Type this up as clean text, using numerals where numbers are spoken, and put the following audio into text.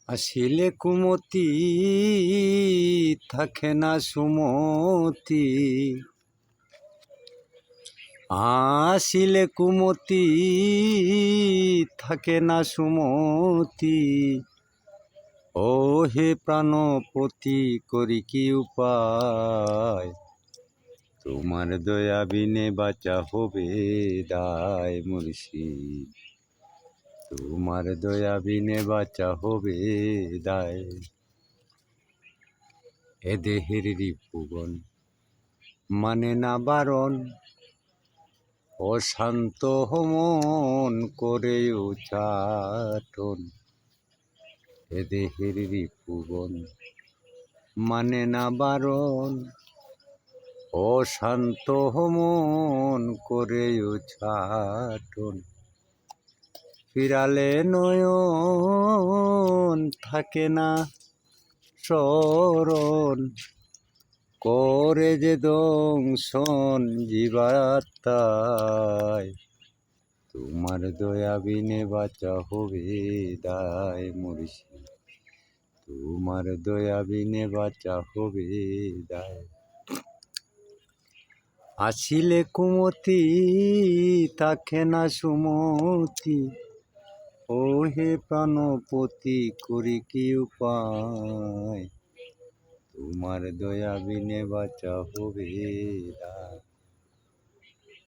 আসিলে কুমতি থাকে না সুমতি, আসিলে কুমতি থাকে না সুমতি। ও হে প্রাণপতি করি কি উপায়, তোমার দয়া বিনে বাঁচা হবে দায় মুর্শিদ, তোমার দয়া বিনে বাঁচা হবে দায়। এ দেহের রিপুবন মানে না বারণ, অশান্ত মন করে উচাটন। এ দেহের রিপুবন মানে না বারণ, অশান্ত মন করে উচাটন। ফিরালে নয়ন থাকে না স্মরণ, করে যে দংশন জীবাত্মায়। তোমার দয়া বিনে বাঁচা হবে দায় মুর্শিদ, তোমার দয়া বিনে বাঁচা হবে দায়। আসিলে কুমতি থাকে না সুমতি, ও হে প্রাণপতি করি কি উপায়, তোমার দয়া বিনে বাঁচা হবে দায়।